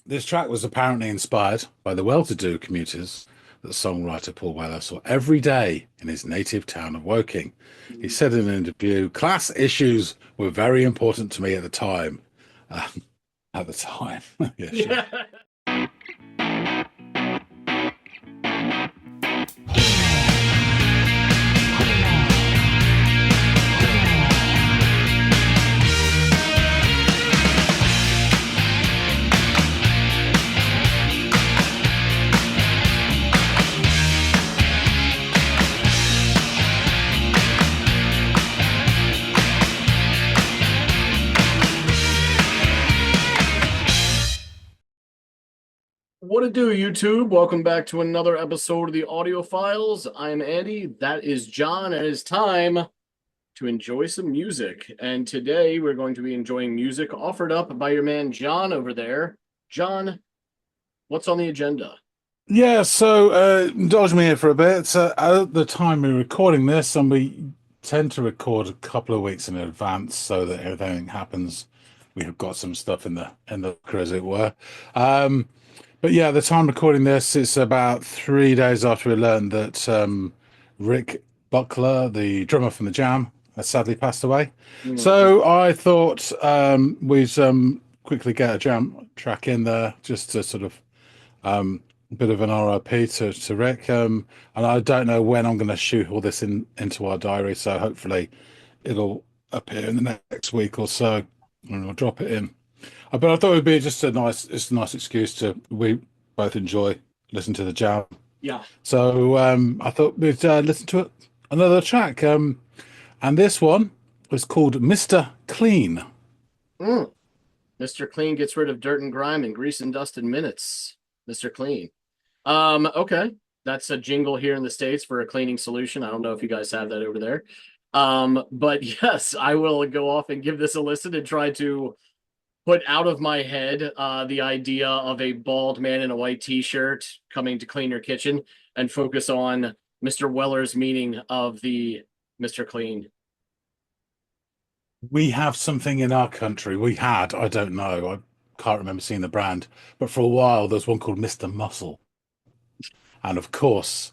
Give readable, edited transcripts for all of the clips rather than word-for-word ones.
This track was apparently inspired by the well-to-do commuters that songwriter Paul Weller saw every day in his native town of Woking. He said in an interview, "Class issues were very important to me at the time." Uh, at the time, yeah, sure. Yeah. What it do, YouTube? Welcome back to another episode of the Audiophiles. I'm Andy. That is John, and it's time to enjoy some music. And today we're going to be enjoying music offered up by your man John over there. John, what's on the agenda? Yeah, so indulge me here for a bit. At the time we're recording this, and we tend to record a couple of weeks in advance so that if anything happens, we have got some stuff in the locker, as it were. But yeah, the time recording this, it's about 3 days after we learned that Rick Buckler, the drummer from the Jam, has sadly passed away. So I thought we'd quickly get a Jam track in there just to sort of bit of an RIP to Rick. And I don't know when I'm going to shoot all this into our diary, so hopefully it'll appear in the next week or so, and we'll drop it in. But I thought it would be just a nice excuse to we both enjoy listen to the Jam. Yeah. So I thought we'd listen to another track, and this one was called Mr. Clean. Mr. Clean gets rid of dirt and grime and grease and dust in minutes. Mr. Clean. Okay, that's a jingle here in the States for a cleaning solution. I don't know if you guys have that over there. But yes, I will go off and give this a listen and try to put out of my head the idea of a bald man in a white t-shirt coming to clean your kitchen and focus on Mr. Weller's meaning of the Mr. Clean. We have something in our country. We had, I don't know, I can't remember seeing the brand, but for a while there's one called Mr. Muscle. And of course,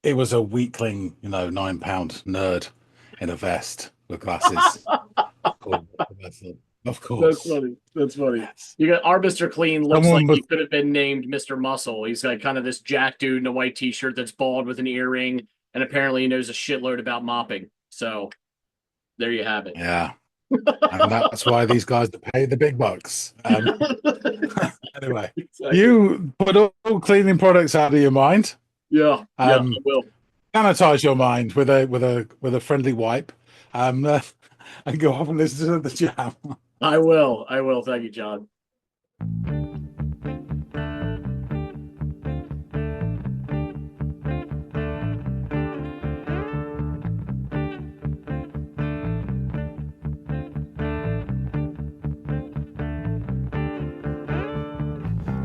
it was a weakling, 9-pound nerd in a vest with glasses. Of course. That's funny. Yes. You got our Mr. Clean looks like he could have been named Mr. Muscle. He's got kind of this jack dude in a white t-shirt that's bald with an earring, and apparently he knows a shitload about mopping. So there you have it. Yeah. And that's why these guys pay the big bucks. Anyway, exactly. You put all cleaning products out of your mind. Yeah, I will. Sanitize your mind with a friendly wipe. And go off and listen to the Jam. I will. Thank you, John.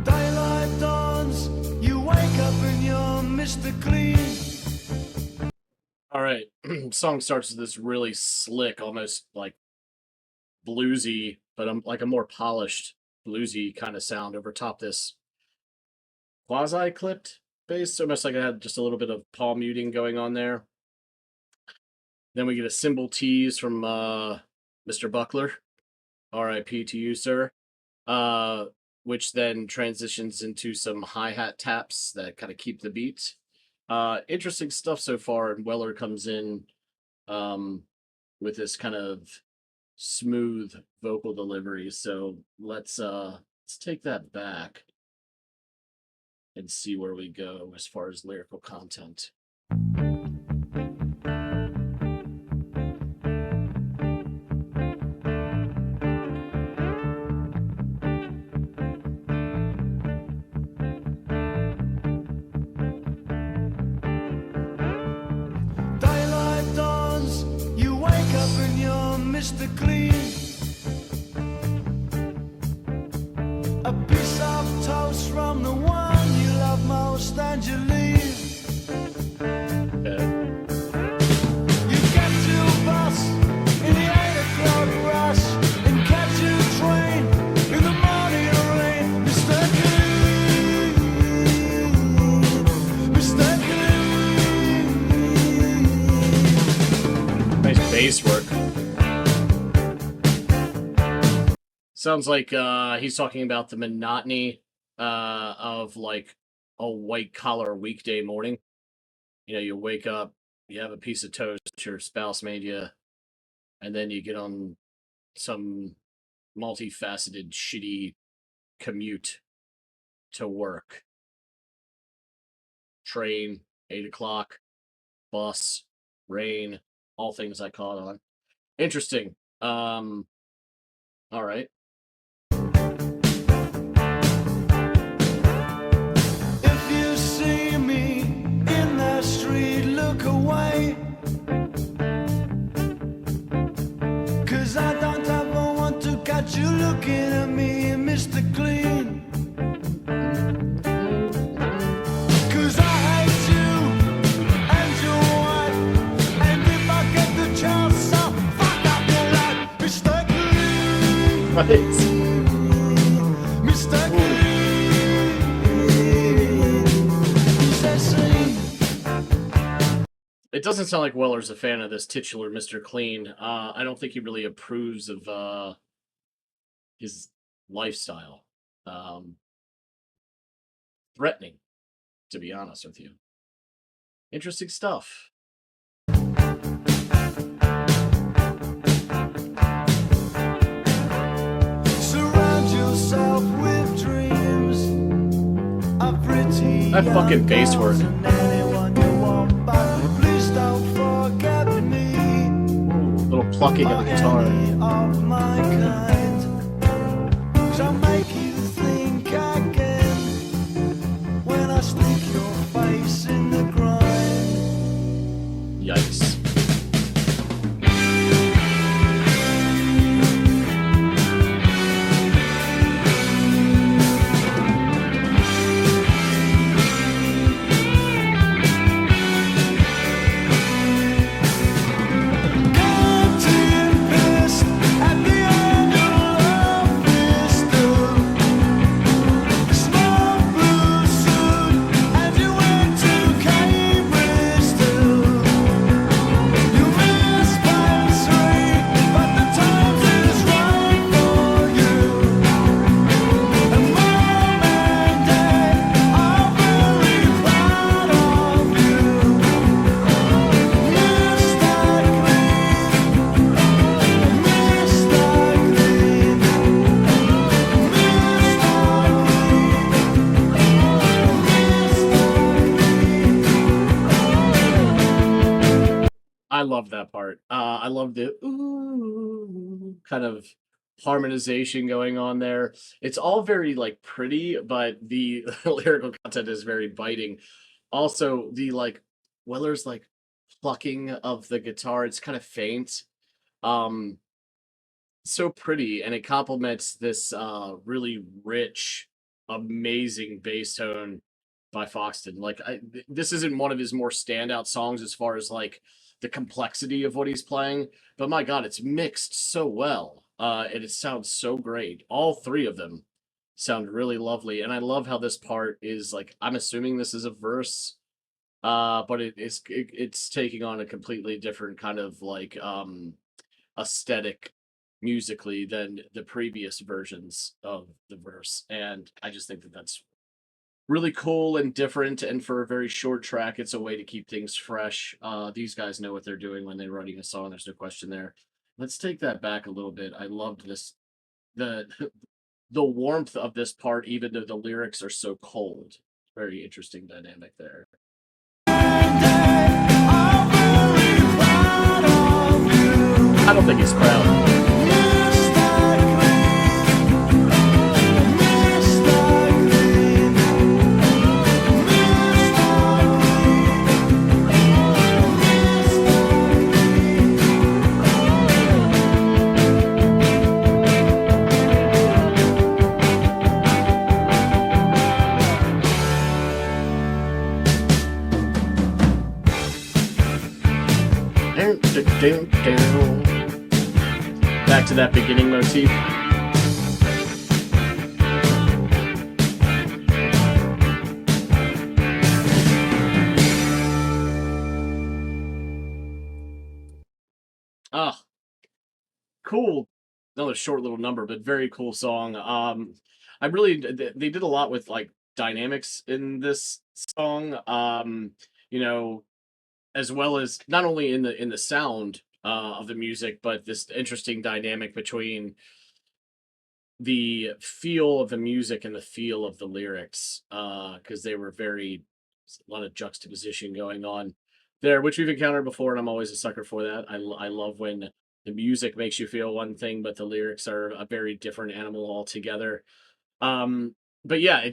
Daylight dawns, you wake up and you're Mr. Clean. All right, song starts with this really slick, almost like bluesy, but I'm like a more polished bluesy kind of sound over top this quasi clipped bass, almost like I had just a little bit of palm muting going on there. Then we get a cymbal tease from Mr. Buckler, R.I.P. to you, sir, which then transitions into some hi-hat taps that kind of keep the beat. Interesting stuff so far, and Weller comes in with this kind of smooth vocal delivery. So let's take that back and see where we go as far as lyrical content. Daylight dawns, you wake up and you're Mr. Clean. A piece of toast from the one you love most and you leave. You get to a bus in the 8 o'clock rush and catch a train in the morning rain. Mr. Clean. bass work. Sounds like he's talking about the monotony of like a white collar weekday morning. You know, you wake up, you have a piece of toast your spouse made you, and then you get on some multifaceted, shitty commute to work. Train, 8 o'clock, bus, rain, all things I caught on. Interesting. All right. If you see me in the street, look away. 'Cause I don't ever want to catch you looking at me, Mr. Clean. 'Cause I hate you and your wife, and if I get the chance, I'll fuck up your life, Mr. Clean. Right. Mr. Clean. Possessing. It doesn't sound like Weller's a fan of this titular Mr. Clean. I don't think he really approves of his lifestyle. Threatening, to be honest with you. Interesting stuff. Surround yourself with dreams of pretty That fucking bass work. and anyone you want, but please don't forget me. Little plucking of the guitar. Any of my kind. 'Cause I'll make you think again when I stick your face in the grind. Yikes. Getting pissed at the end of pistol. Small blue suit and you went to Cambridge too. You missed Pine Street, but the times is right for you. And Mom and Dad are very proud of you. Mr. Clean, Mr. Clean, I love that part. I love the ooh kind of harmonization going on there. It's all very like pretty, but the lyrical content is very biting. Also, the like Weller's like plucking of the guitar, it's kind of faint. Um, so pretty, and it complements this really rich, amazing bass tone by Foxton. Like this isn't one of his more standout songs as far as like the complexity of what he's playing, but my god, it's mixed so well. And it sounds so great. All three of them sound really lovely, and I love how this part is like, I'm assuming this is a verse, but it's taking on a completely different kind of like aesthetic musically than the previous versions of the verse, and I just think that that's really cool and different, and for a very short track, it's a way to keep things fresh. These guys know what they're doing when they're writing a song, there's no question there. Let's take that back a little bit. I loved this, the the warmth of this part, even though the lyrics are so cold. Very interesting dynamic there. I don't think he's proud. Back to that beginning motif. cool, another short little number, but very cool song. I really they did a lot with like dynamics in this song. You know, as well as not only in the sound of the music, but this interesting dynamic between the feel of the music and the feel of the lyrics, because they were very a lot of juxtaposition going on there, which we've encountered before, and I'm always a sucker for that. I love when the music makes you feel one thing, but the lyrics are a very different animal altogether. Um, but yeah,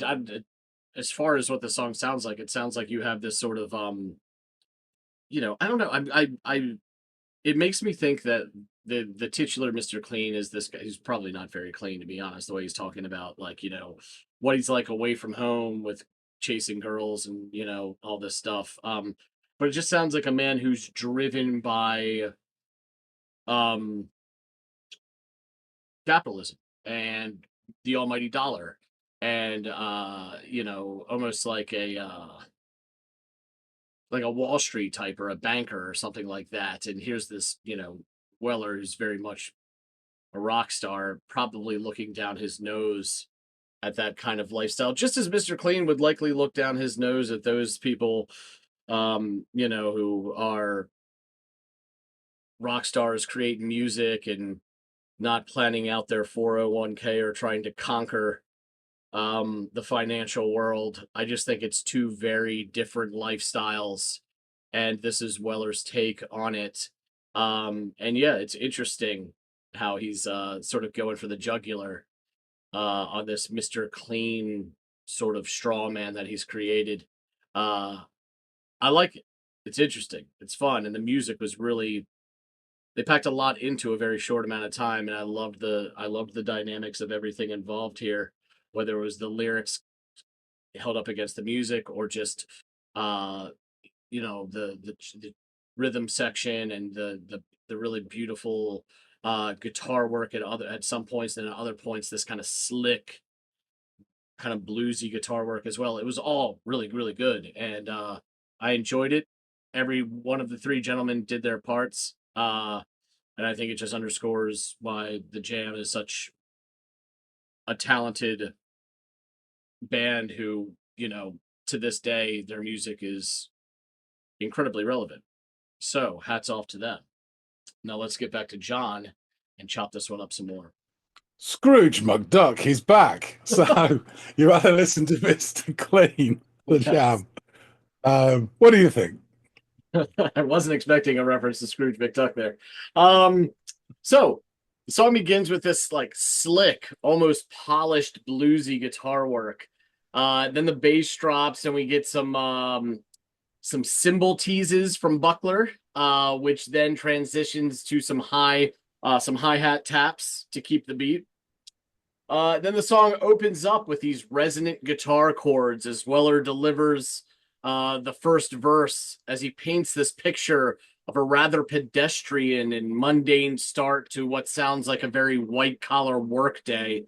as far as what the song sounds like, it sounds like you have this sort of I don't know, I it makes me think that the titular Mr. Clean is this guy who's probably not very clean, to be honest, the way he's talking about, like, what he's like away from home with chasing girls and, all this stuff. But it just sounds like a man who's driven by um capitalism and the almighty dollar and almost like a Wall Street type or a banker or something like that. And here's this, Weller who's very much a rock star, probably looking down his nose at that kind of lifestyle, just as Mr. Clean would likely look down his nose at those people, who are rock stars creating music and not planning out their 401k or trying to conquer the financial world. I just think it's two very different lifestyles, and this is Weller's take on it. And yeah, it's interesting how he's sort of going for the jugular on this Mr. Clean sort of straw man that he's created. Uh, I like it. It's interesting. It's fun, and the music was really they packed a lot into a very short amount of time, and I loved the dynamics of everything involved here, whether it was the lyrics held up against the music or just uh the rhythm section and the really beautiful guitar work at some points, and at other points this kind of slick kind of bluesy guitar work as well. It was all really really good, and I enjoyed it. Every one of the three gentlemen did their parts, and I think it just underscores why the Jam is such a talented band who, to this day their music is incredibly relevant. So hats off to them. Now let's get back to John and chop this one up some more. Scrooge McDuck, he's back. So you rather listen to Mr. Clean, the Yes. Jam. What do you think? I wasn't expecting a reference to Scrooge McDuck there. So the song begins with this like slick, almost polished bluesy guitar work. Then the bass drops and we get some cymbal teases from Buckler, which then transitions to some hi-hat taps to keep the beat. Then the song opens up with these resonant guitar chords as Weller delivers the first verse as he paints this picture of a rather pedestrian and mundane start to what sounds like a very white-collar workday,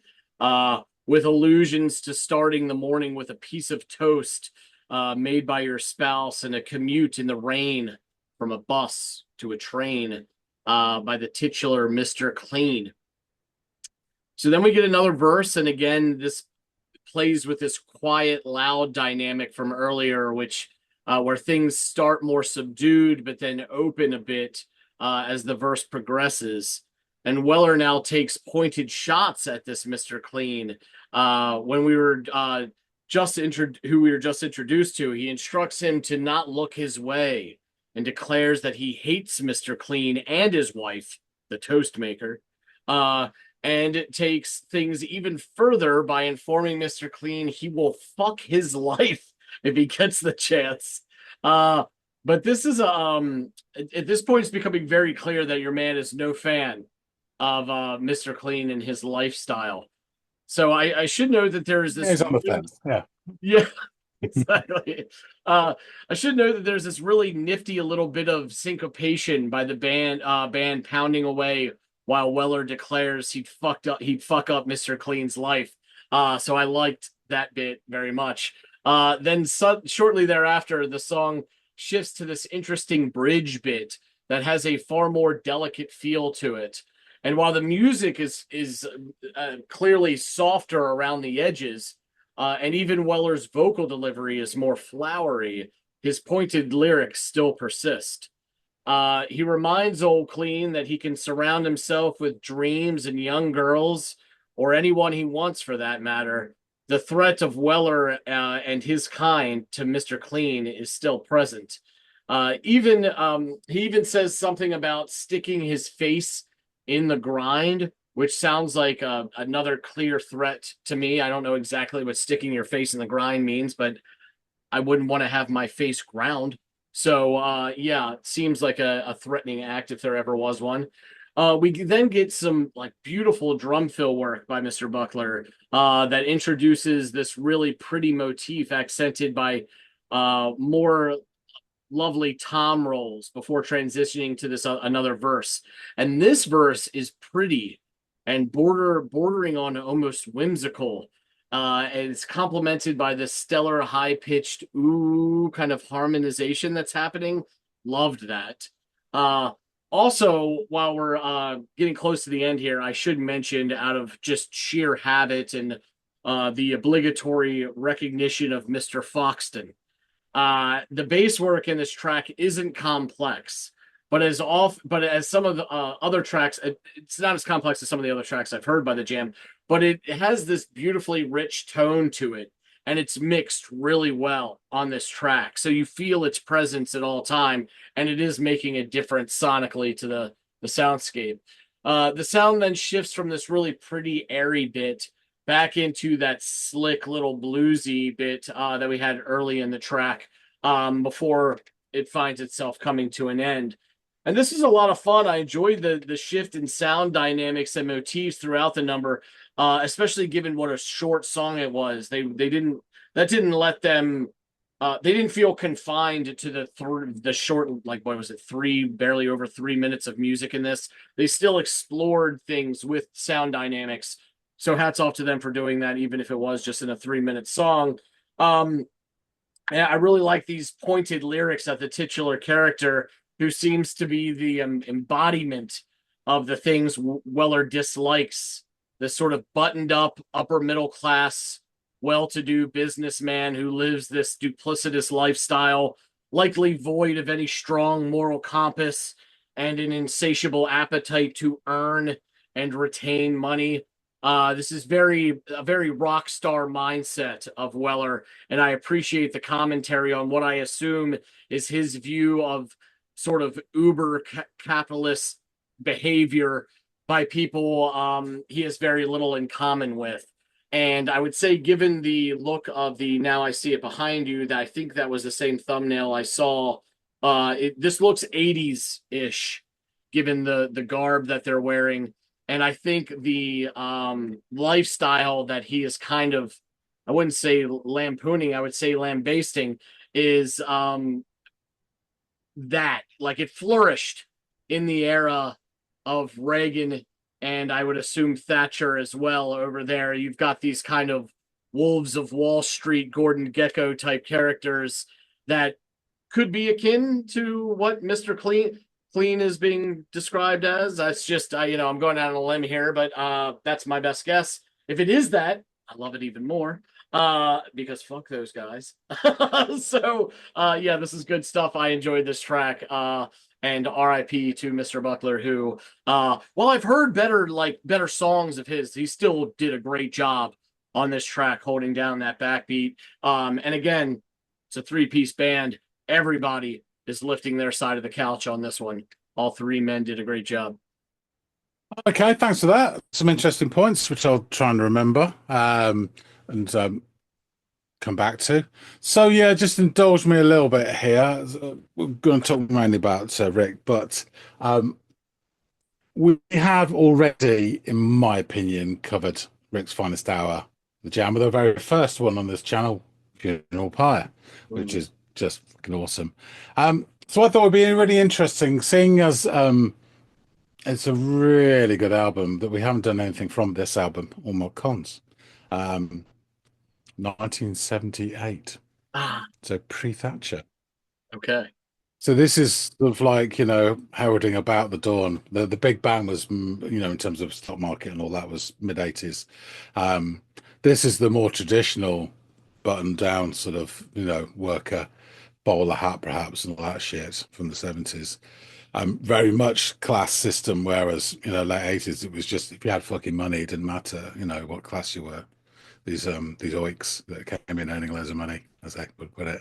with allusions to starting the morning with a piece of toast made by your spouse and a commute in the rain from a bus to a train by the titular Mr. Clean. So then we get another verse, and again, this plays with this quiet, loud dynamic from earlier, which where things start more subdued, but then open a bit as the verse progresses. And Weller now takes pointed shots at this Mr. Clean. When we were who we were just introduced to, he instructs him to not look his way and declares that he hates Mr. Clean and his wife, the toast maker. And it takes things even further by informing Mr. Clean he will fuck his life if he gets the chance. But this is at this point it's becoming very clear that your man is no fan of Mr. Clean and his lifestyle. So I should know that there is this. He's on the fence. Yeah. Yeah, exactly. I should know that there's this really nifty a little bit of syncopation by the band pounding away while Weller declares he'd fuck up Mr. Clean's life. So I liked that bit very much. Then shortly thereafter, the song shifts to this interesting bridge bit that has a far more delicate feel to it. And while the music is clearly softer around the edges, and even Weller's vocal delivery is more flowery, his pointed lyrics still persist. He reminds Old Clean that he can surround himself with dreams and young girls, or anyone he wants for that matter. The threat of Weller and his kind to Mr. Clean is still present. Even he even says something about sticking his face in the grind, which sounds like another clear threat to me. I don't know exactly what sticking your face in the grind means, but I wouldn't want to have my face ground. So yeah, it seems like a threatening act if there ever was one. We then get some like beautiful drum fill work by Mr. Buckler that introduces this really pretty motif accented by more lovely tom rolls before transitioning to this another verse. And this verse is pretty and bordering on almost whimsical. And it's complemented by this stellar high pitched ooh kind of harmonization that's happening. Loved that. Also, while we're getting close to the end here, I should mention, out of just sheer habit and the obligatory recognition of Mr. Foxton, the bass work in this track isn't complex, but as some of the other tracks, it's not as complex as some of the other tracks I've heard by the Jam, but it has this beautifully rich tone to it, and it's mixed really well on this track. So you feel its presence at all time, and it is making a difference sonically to the soundscape. The sound then shifts from this really pretty airy bit back into that slick little bluesy bit that we had early in the track before it finds itself coming to an end. And this is a lot of fun. I enjoyed the shift in sound dynamics and motifs throughout the number, especially given what a short song it was. They didn't let them they didn't feel confined to the short, like, what was it, barely over 3 minutes of music in this. They still explored things with sound dynamics. So hats off to them for doing that, even if it was just in a 3 minute song. And I really like these pointed lyrics that the titular character, who seems to be the embodiment of the things Weller dislikes, this sort of buttoned up upper middle class, well-to-do businessman who lives this duplicitous lifestyle, likely void of any strong moral compass and an insatiable appetite to earn and retain money. This is a very rock star mindset of Weller, and I appreciate the commentary on what I assume is his view of sort of uber capitalist behavior by people he has very little in common with. And I would say, given the look of the Now I See It Behind You, that I think that was the same thumbnail I saw. This looks 80s-ish, given the garb that they're wearing. And I think the lifestyle that he is kind of, I wouldn't say lampooning, I would say lambasting, is that, like, it flourished in the era of Reagan, and I would assume Thatcher as well over there. You've got these kind of Wolves of Wall Street, Gordon Gekko type characters that could be akin to what Mr. Clean is being described as. That's just, I'm going out on a limb here, but that's my best guess. If it is that, I love it even more, because fuck those guys. So yeah, this is good stuff. I enjoyed this track, and RIP to Mr. Buckler, who while I've heard better songs of his, he still did a great job on this track, holding down that backbeat. And again, it's a 3-piece band. Everybody is lifting their side of the couch on this one. All 3 men did a great job. Okay, thanks for that. Some interesting points, which I'll try and remember and come back to. So yeah, just indulge me a little bit here. We're going to talk mainly about Rick, but we have already, in my opinion, covered Rick's Finest Hour, the Jam, with the very first one on this channel, Funeral Pyre, which is just fucking awesome. So I thought it'd be really interesting, seeing as it's a really good album, that we haven't done anything from this album, or more cons. 1978. Ah, So pre-Thatcher. okay. So this is sort of like, heralding about the dawn. The Big Bang was, in terms of stock market and all that was mid 80s. Um, this is the more traditional button down sort of, worker bowler hat perhaps and all that shit from the 70s. Very much class system, whereas, late 80s, it was just if you had fucking money, it didn't matter, what class you were. These oiks that came in earning loads of money, as they would put it.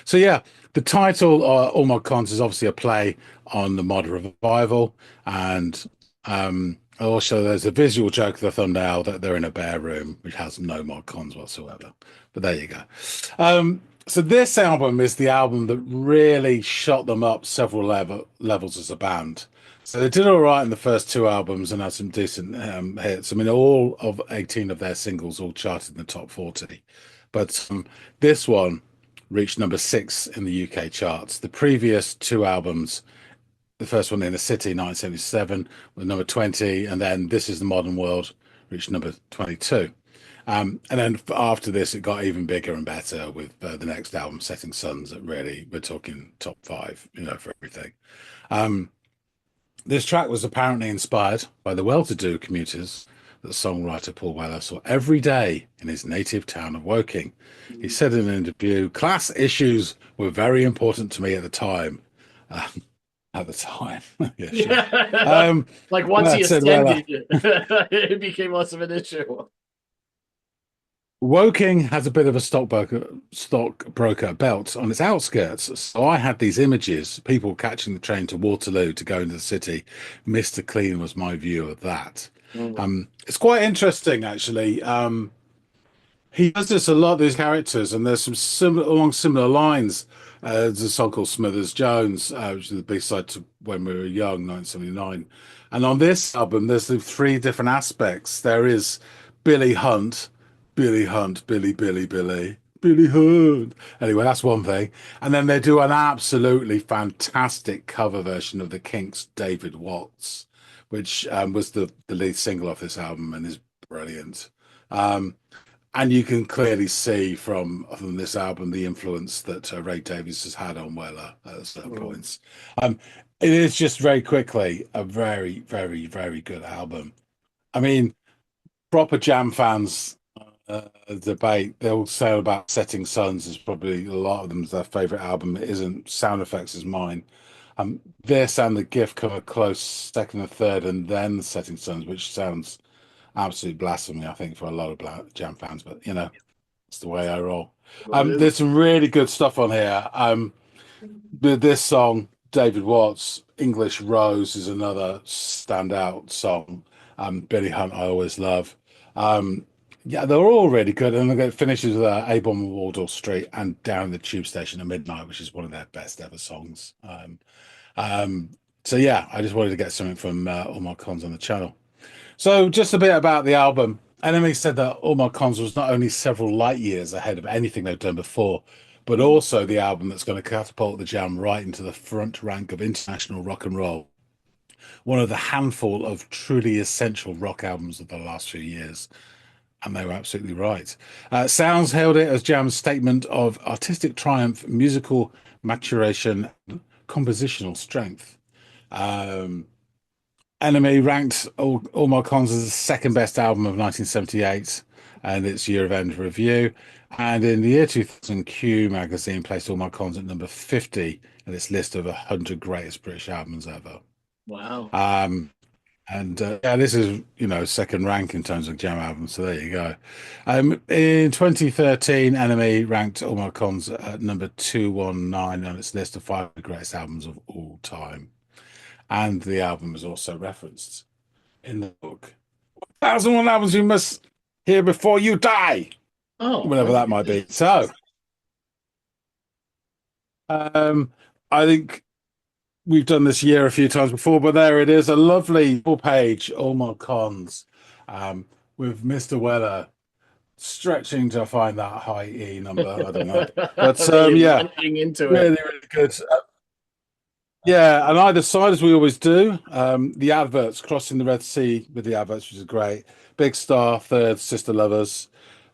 So yeah, the title All My Cons is obviously a play on the mod revival, and also there's a visual joke of the thumbnail that they're in a bare room, which has no mod cons whatsoever. But there you go. So this album is the album that really shot them up several levels as a band. So they did all right in the first two albums and had some decent hits. I mean, all of 18 of their singles all charted in the top 40. But this one reached number 6 in the UK charts. The previous two albums, the first one, In a City, 1977, was number 20, and then This Is the Modern World reached number 22. And then after this, it got even bigger and better with the next album, Setting Suns, that really, we're talking top 5, for everything. This track was apparently inspired by the well-to-do commuters that songwriter Paul Weller saw every day in his native town of Woking. He said in an interview, "Class issues were very important to me at the time." Uh, at the time, yeah, sure. Like once he said Weller. ascended, it became less of an issue. Woking has a bit of a stockbroker belt on its outskirts. So I had these images, people catching the train to Waterloo to go into the city. Mr. Clean was my view of that. It's quite interesting, actually. He does this a lot, these characters, and there's some along similar lines. There's a song called Smithers Jones, which is the B-side to When We Were Young, 1979. And on this album, there's the three different aspects. There is Billy Hunt, Billy Hunt, Billy Hunt. Anyway, that's one thing. And then they do an absolutely fantastic cover version of the Kinks' David Watts, which was the lead single off this album and is brilliant. And you can clearly see from this album the influence that Ray Davies has had on Weller at certain points. It is just very quickly a very, very, very good album. I mean, proper Jam fans debate. They'll say about Setting Suns is probably a lot of them's their favorite album. It isn't. Sound Effects is mine. This and The Gift come a close second and third, and then Setting Suns, which sounds absolute blasphemy, I think, for a lot of Jam fans, but it's the way I roll. There's some really good stuff on here. This song, David Watts, English Rose, is another standout song. Billy Hunt, I always love. Yeah, they're all really good, and it finishes with A-Bomb on Wardour Street and Down the Tube Station at Midnight, which is one of their best ever songs. So yeah, I just wanted to get something from All My Cons on the channel. So just a bit about the album. Enemy said that All My Cons was not only several light years ahead of anything they've done before, but also the album that's going to catapult the Jam right into the front rank of international rock and roll. One of the handful of truly essential rock albums of the last few years. And they were absolutely right. Sounds hailed it as Jam's statement of artistic triumph, musical maturation, compositional strength. Enemy ranked All My Cons as the second best album of 1978 and its year of end review. And in the year 2000, Q magazine placed All My Cons at number 50 in its list of 100 greatest British albums ever. Wow. Yeah, this is, second rank in terms of Jam albums. So there you go. In 2013, Enemy ranked All My Cons at number 219 on its list of 5 greatest albums of all time. And the album is also referenced in the book. 1,001 albums you must hear before you die. Oh, Whatever that might be. So, I think we've done this year a few times before, but there it is. A lovely full page, All My Cons, with Mr. Weller stretching to find that high E number. I don't know. But yeah, into really, it. really good. Yeah, and either side, as we always do, the adverts, crossing the Red Sea with the adverts, which is great. Big Star, Third, Sister Lovers,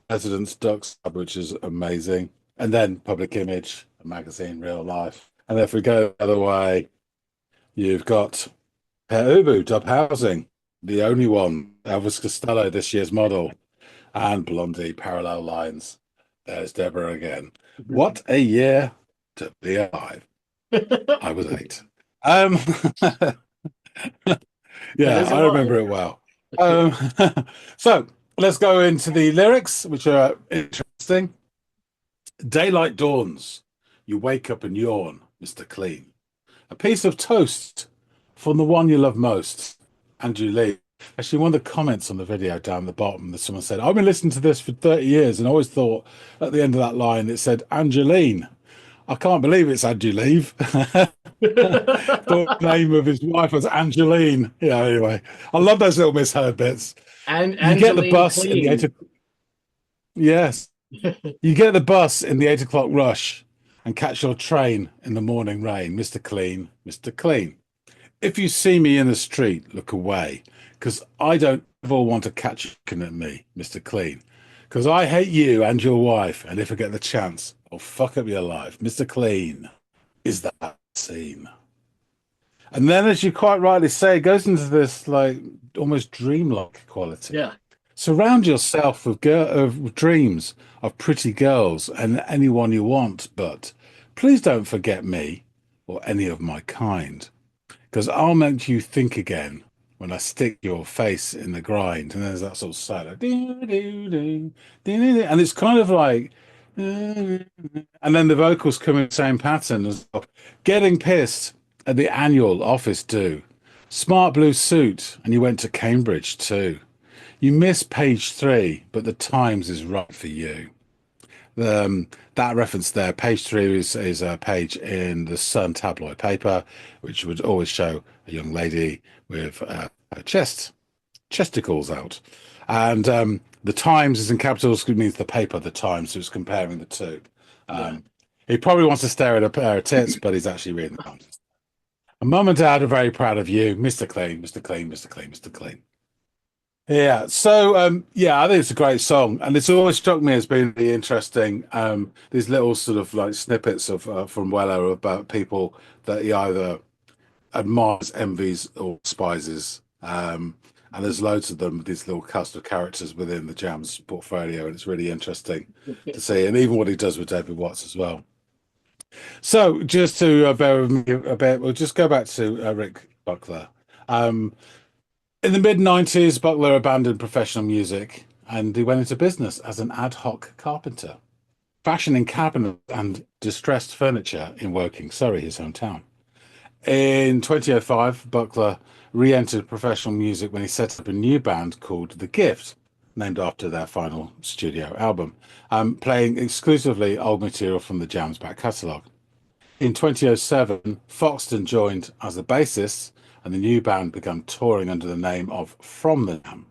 Residence, Ducks, which is amazing. And then Public Image, a magazine, Real Life. And if we go the other way, you've got Pere Ubu, Dub Housing, the only one, Elvis Costello, this year's model, and Blondie, Parallel Lines. There's Deborah again. What a year to be alive. I was 8. Um, That yeah, is a I lot. remember it well. Um, so let's go into the lyrics, which are interesting. Daylight dawns. You wake up and yawn, Mr. Clean. A piece of toast from the one you love most, Andrew Lee. Actually, one of the comments on the video down the bottom, that someone said, I've been listening to this for 30 years and I always thought at the end of that line it said Angeline. I can't believe it's Andrew Leave. The name of his wife was Angeline. Yeah, anyway. I love those little misheard bits. And You get the Angeline bus in the Clean. yes. You get the bus in the 8 o'clock rush and catch your train in the morning rain. Mr. Clean, Mr. Clean. If you see me in the street, look away, because I don't ever want to catch you looking at me, Mr. Clean, because I hate you and your wife, and if I get the chance, I'll fuck up your life. Mr. Clean, is that scene? And then, as you quite rightly say, it goes into this like almost dreamlike quality. Yeah. Surround yourself with dreams of pretty girls and anyone you want, but please don't forget me or any of my kind, because I'll make you think again when I stick your face in the grind. And there's that sort of solo, and it's kind of like, and then the vocals come in the same pattern as well. Getting pissed at the annual office do. Smart blue suit, and you went to Cambridge too. You miss page 3, but the Times is right for you. That reference there, page 3 is a page in the Sun tabloid paper, which would always show a young lady with her chesticles out. And the Times is in capitals, which means the paper, the Times, so it's comparing the two. He probably wants to stare at a pair of tits, but he's actually reading the Times. And Mum and Dad are very proud of you, Mr. Clean, Mr. Clean, Mr. Clean, Mr. Clean. Yeah, so yeah, I think it's a great song, and it's always struck me as being really interesting. These little sort of like snippets of from Weller about people that he either admires, envies, or despises. And there's loads of them, these little cast of characters within the Jams portfolio, and it's really interesting to see, and even what he does with David Watts as well. So just to bear with me a bit, we'll just go back to Rick Buckler. In the mid-90s, Buckler abandoned professional music and he went into business as an ad hoc carpenter, fashioning cabinets and distressed furniture in Woking, Surrey, his hometown. In 2005, Buckler re-entered professional music when he set up a new band called The Gift, named after their final studio album, playing exclusively old material from the Jam's back catalogue. In 2007, Foxton joined as the bassist, and the new band began touring under the name of From the Jam.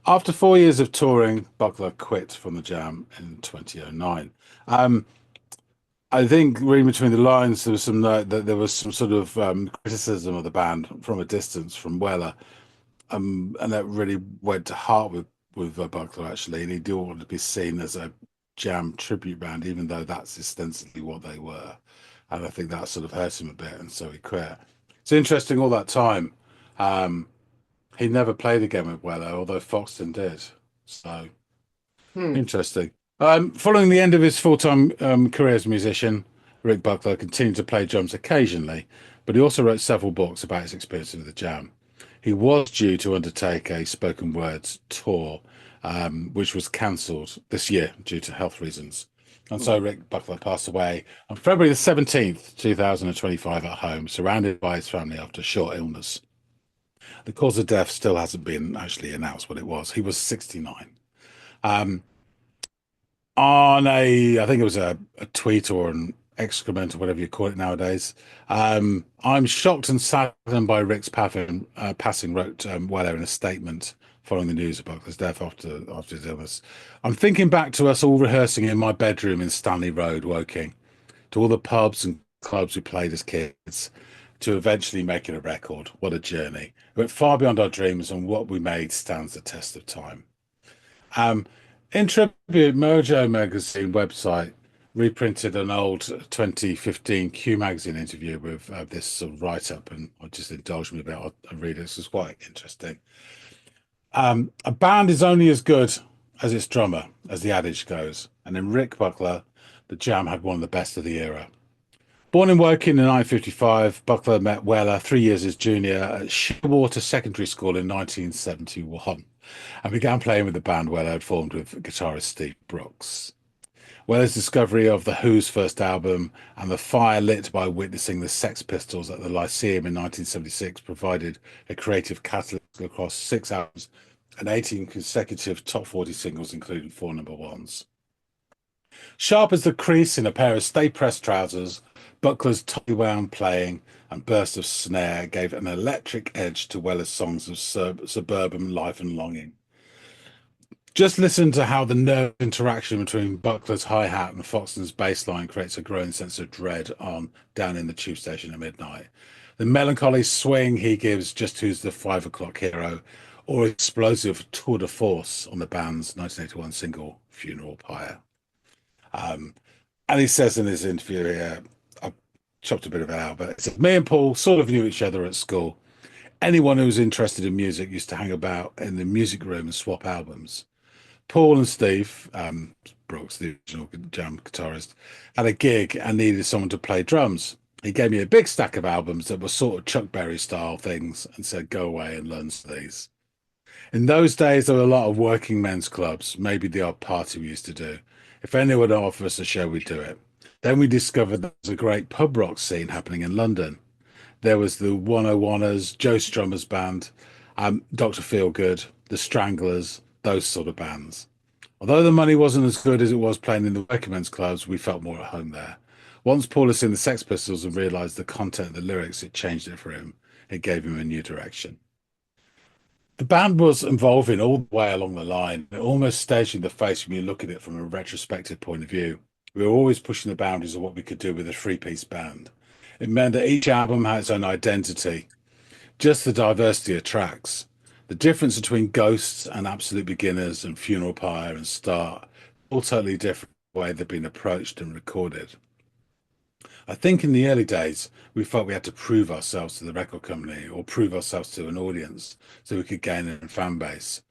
After 4 years of touring, Buckler quit from the Jam in 2009. I think reading between the lines, there was some sort of criticism of the band from a distance from Weller, and that really went to heart with Buckler actually, and he didn't want to be seen as a Jam tribute band, even though that's ostensibly what they were. And I think that sort of hurt him a bit, and so he quit. It's interesting, all that time, he never played again with Weller, although Foxton did. So interesting. Following the end of his full-time career as a musician, Rick Buckler continued to play drums occasionally, but he also wrote several books about his experiences with the Jam. He was due to undertake a spoken words tour, which was cancelled this year due to health reasons. And so Rick Buckler passed away on February the 17th, 2025 at home, surrounded by his family after a short illness. The cause of death still hasn't been actually announced what it was. He was 69. I think it was a tweet or an excrement or whatever you call it nowadays. I'm shocked and saddened by Rick's passing, wrote Weller in a statement following the news of Buckler's death after his illness. I'm thinking back to us all rehearsing in my bedroom in Stanley Road, Woking, to all the pubs and clubs we played as kids, to eventually making a record. What a journey. We went far beyond our dreams, and what we made stands the test of time. In tribute, Mojo magazine website reprinted an old 2015 Q magazine interview with this sort of write-up, and I just indulged me a bit. I'll read it. This is quite interesting. A band is only as good as its drummer, as the adage goes. And in Rick Buckler, the Jam had one of the best of the era. Born in Woking in 1955, Buckler met Weller 3 years his junior at Shearwater Secondary School in 1971 and began playing with the band Weller had formed with guitarist Steve Brooks. Weller's discovery of The Who's first album and the fire lit by witnessing the Sex Pistols at the Lyceum in 1976 provided a creative catalyst across 6 albums and 18 consecutive top 40 singles, including 4 number ones. Sharp as the crease in a pair of stay-pressed trousers, Buckler's tightly wound playing and burst of snare gave an electric edge to Weller's songs of suburban life and longing. Just listen to how the nerve interaction between Buckler's hi-hat and Foxton's bass line creates a growing sense of dread on Down in the Tube Station at Midnight. The melancholy swing he gives just who's the 5 o'clock hero, or explosive tour de force on the band's 1981 single Funeral Pyre. And he says in his interview here, I chopped a bit of it out, but it says, me and Paul sort of knew each other at school. Anyone who was interested in music used to hang about in the music room and swap albums. Paul and Steve, Brooks, the original Jam guitarist, had a gig and needed someone to play drums. He gave me a big stack of albums that were sort of Chuck Berry style things and said, go away and learn these. In those days, there were a lot of working men's clubs, maybe the odd party we used to do. If anyone would offer us a show, we'd do it. Then we discovered there was a great pub rock scene happening in London. There was the 101ers, Joe Strummer's band, Dr. Feelgood, the Stranglers, those sort of bands. Although the money wasn't as good as it was playing in the working men's clubs, we felt more at home there. Once Paul had seen the Sex Pistols and realised the content of the lyrics, it changed it for him. It gave him a new direction. The band was evolving all the way along the line. It almost stares you in the face when you look at it from a retrospective point of view. We were always pushing the boundaries of what we could do with a 3-piece band. It meant that each album had its own identity, just the diversity of tracks. The difference between Ghosts and Absolute Beginners and Funeral Pyre and Start, all totally different way they've been approached and recorded. I think in the early days, we felt we had to prove ourselves to the record company or prove ourselves to an audience so we could gain a fan base.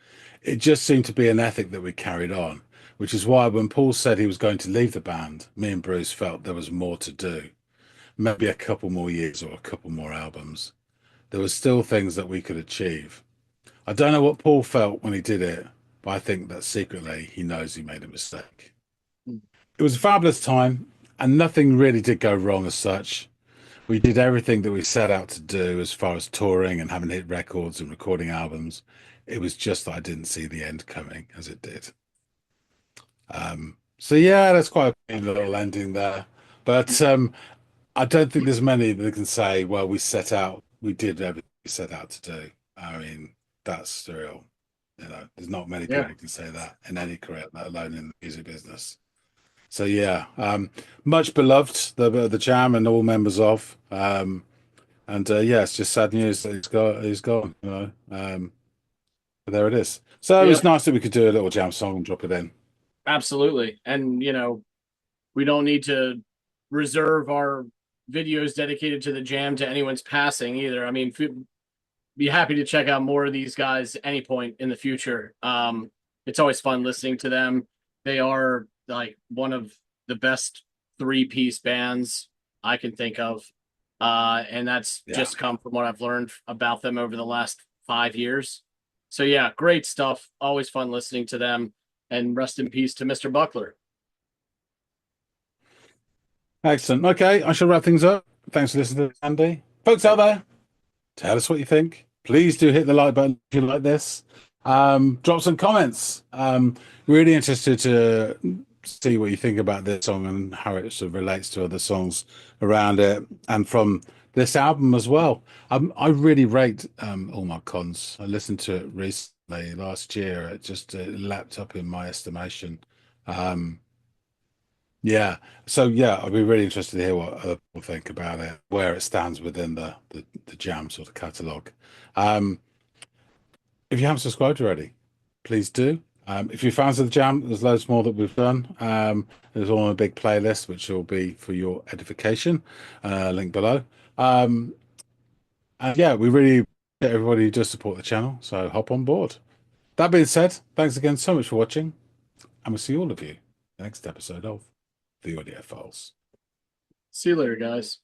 It just seemed to be an ethic that we carried on, which is why when Paul said he was going to leave the band, me and Bruce felt there was more to do. Maybe a couple more years or a couple more albums. There were still things that we could achieve. I don't know what Paul felt when he did it, but I think that secretly he knows he made a mistake. It was a fabulous time, and nothing really did go wrong as such. We did everything that we set out to do as far as touring and having hit records and recording albums. It was just that I didn't see the end coming as it did. So yeah, that's quite a little ending there. But I don't think there's many that can say, well, we did everything we set out to do. I mean, that's surreal. There's not many people who can say that in any career, let alone in the music business. So yeah, much beloved, the Jam and all members of, and yeah, it's just sad news that he's gone. But there it is. So it was nice that we could do a little Jam song and drop it in. Absolutely. And we don't need to reserve our videos dedicated to the Jam to anyone's passing either. I mean, be happy to check out more of these guys at any point in the future. It's always fun listening to them. They are like one of the best 3-piece bands I can think of. And that's just come from what I've learned about them over the last 5 years. So yeah, great stuff. Always fun listening to them, and rest in peace to Mr. Buckler. Excellent. Okay, I shall wrap things up. Thanks for listening to Andy. Folks out there, tell us what you think. Please do hit the like button if you like this. Drop some comments. Really interested to see what you think about this song and how it sort of relates to other songs around it and from this album as well. I really rate All My Cons. I listened to it recently last year. It just leapt up in my estimation. Yeah. So yeah, I'd be really interested to hear what other people think about it, where it stands within the Jam sort of catalogue. If you haven't subscribed already, please do. If you're fans of the jam, there's loads more that we've done. There's all on a big playlist, which will be for your edification. Link below. And yeah, we really get everybody who does support the channel, so hop on board. That being said, thanks again so much for watching, and we'll see all of you next episode of the Audiophiles. See you later, guys.